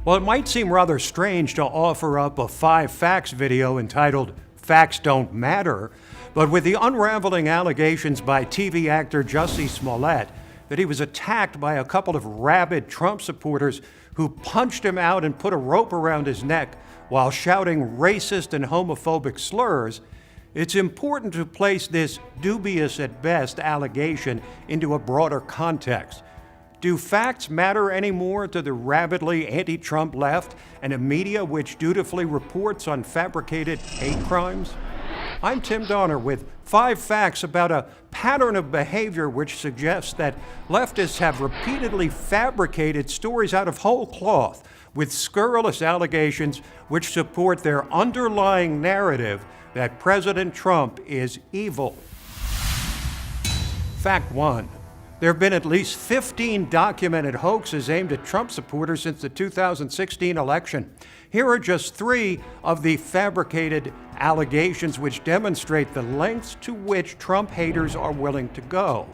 Well, it might seem rather strange to offer up a 5 facts video entitled Facts Don't Matter, but with the unraveling allegations by TV actor Jussie Smollett that he was attacked by a couple of rabid Trump supporters who punched him out and put a rope around his neck while shouting racist and homophobic slurs, it's important to place this dubious at best allegation into a broader context. Do facts matter anymore to the rabidly anti-Trump left and a media which dutifully reports on fabricated hate crimes? I'm Tim Donner with 5 facts about a pattern of behavior which suggests that leftists have repeatedly fabricated stories out of whole cloth with scurrilous allegations which support their underlying narrative that President Trump is evil. Fact 1. There have been at least 15 documented hoaxes aimed at Trump supporters since the 2016 election. Here are just 3 of the fabricated allegations which demonstrate the lengths to which Trump haters are willing to go.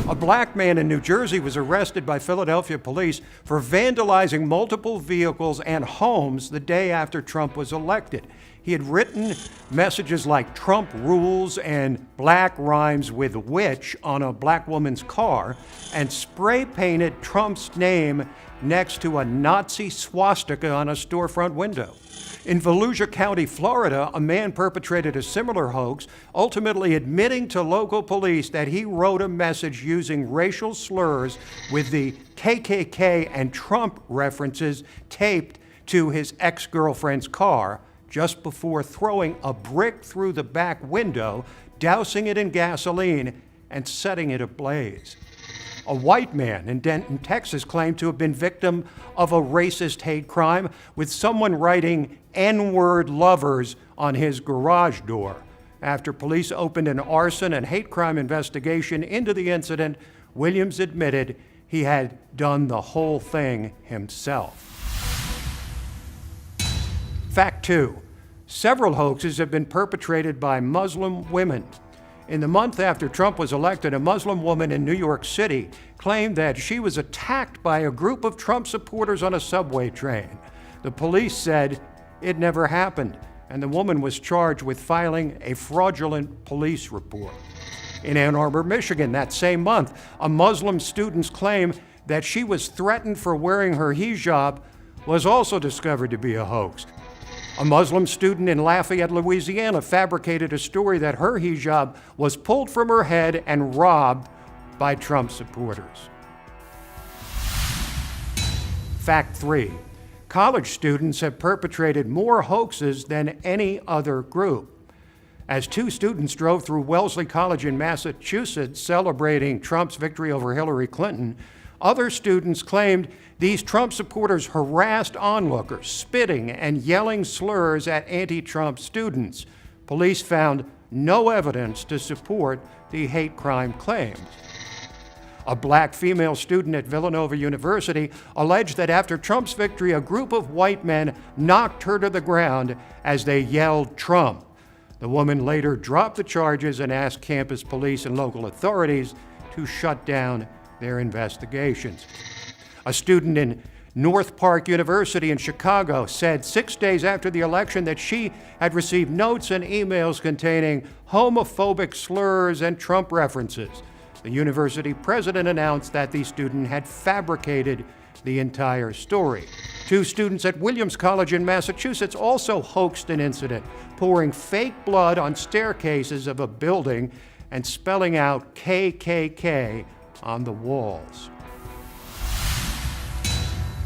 A black man in New Jersey was arrested by Philadelphia police for vandalizing multiple vehicles and homes the day after Trump was elected. He had written messages like Trump rules and black rhymes with witch on a black woman's car and spray painted Trump's name next to a Nazi swastika on a storefront window. In Volusia County, Florida, a man perpetrated a similar hoax, ultimately admitting to local police that he wrote a message using racial slurs with the KKK and Trump references taped to his ex-girlfriend's car just before throwing a brick through the back window, dousing it in gasoline, and setting it ablaze. A white man in Denton, Texas, claimed to have been victim of a racist hate crime with someone writing N-word lovers on his garage door. After police opened an arson and hate crime investigation into the incident, Williams admitted he had done the whole thing himself. Fact 2. Several hoaxes have been perpetrated by Muslim women. In the month after Trump was elected, a Muslim woman in New York City claimed that she was attacked by a group of Trump supporters on a subway train. The police said it never happened, and the woman was charged with filing a fraudulent police report. In Ann Arbor, Michigan, that same month, a Muslim student's claim that she was threatened for wearing her hijab was also discovered to be a hoax. A Muslim student in Lafayette, Louisiana, fabricated a story that her hijab was pulled from her head and robbed by Trump supporters. Fact 3. College students have perpetrated more hoaxes than any other group. As 2 students drove through Wellesley College in Massachusetts celebrating Trump's victory over Hillary Clinton, other students claimed these Trump supporters harassed onlookers, spitting and yelling slurs at anti-Trump students. Police found no evidence to support the hate crime claims. A black female student at Villanova University alleged that after Trump's victory, a group of white men knocked her to the ground as they yelled Trump. The woman later dropped the charges and asked campus police and local authorities to shut down their investigations. A student in North Park University in Chicago said 6 days after the election that she had received notes and emails containing homophobic slurs and Trump references. The university president announced that the student had fabricated the entire story. 2 students at Williams College in Massachusetts also hoaxed an incident, pouring fake blood on staircases of a building and spelling out KKK on the walls.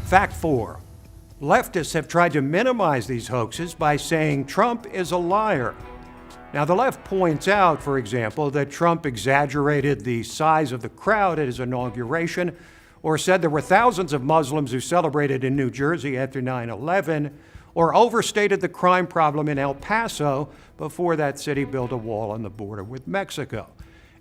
Fact 4. Leftists have tried to minimize these hoaxes by saying Trump is a liar. Now, the left points out, for example, that Trump exaggerated the size of the crowd at his inauguration, or said there were thousands of Muslims who celebrated in New Jersey after 9/11, or overstated the crime problem in El Paso before that city built a wall on the border with Mexico.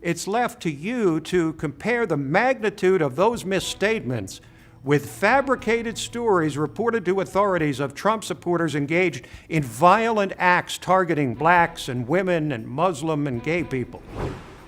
It's left to you to compare the magnitude of those misstatements with fabricated stories reported to authorities of Trump supporters engaged in violent acts targeting blacks and women and Muslim and gay people.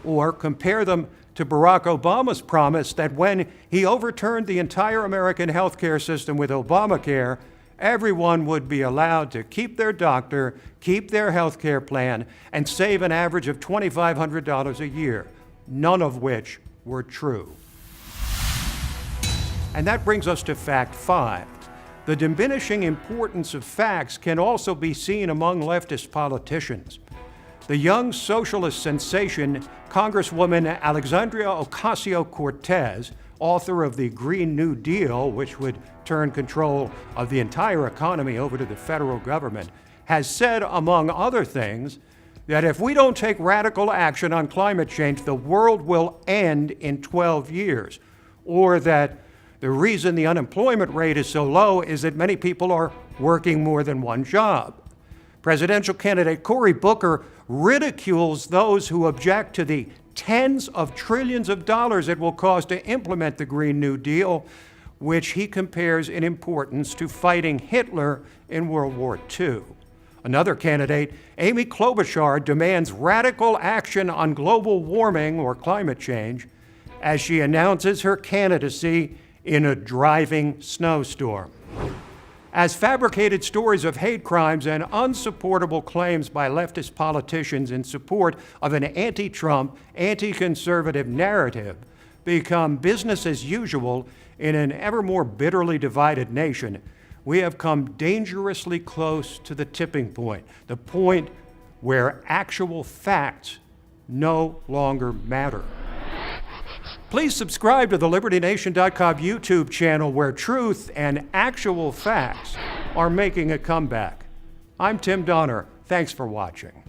Or compare them to Barack Obama's promise that when he overturned the entire American healthcare system with Obamacare, everyone would be allowed to keep their doctor, keep their healthcare plan, and save an average of $2,500 a year, none of which were true. And that brings us to fact 5. The diminishing importance of facts can also be seen among leftist politicians. The young socialist sensation, Congresswoman Alexandria Ocasio-Cortez, author of the Green New Deal, which would turn control of the entire economy over to the federal government, has said, among other things, that if we don't take radical action on climate change, the world will end in 12 years, or that the reason the unemployment rate is so low is that many people are working more than one job. Presidential candidate Cory Booker ridicules those who object to the tens of trillions of dollars it will cost to implement the Green New Deal, which he compares in importance to fighting Hitler in World War II. Another candidate, Amy Klobuchar, demands radical action on global warming or climate change as she announces her candidacy in a driving snowstorm. As fabricated stories of hate crimes and unsupportable claims by leftist politicians in support of an anti-Trump, anti-conservative narrative become business as usual in an ever more bitterly divided nation, we have come dangerously close to the tipping point, the point where actual facts no longer matter. Please subscribe to the LibertyNation.com YouTube channel where truth and actual facts are making a comeback. I'm Tim Donner. Thanks for watching.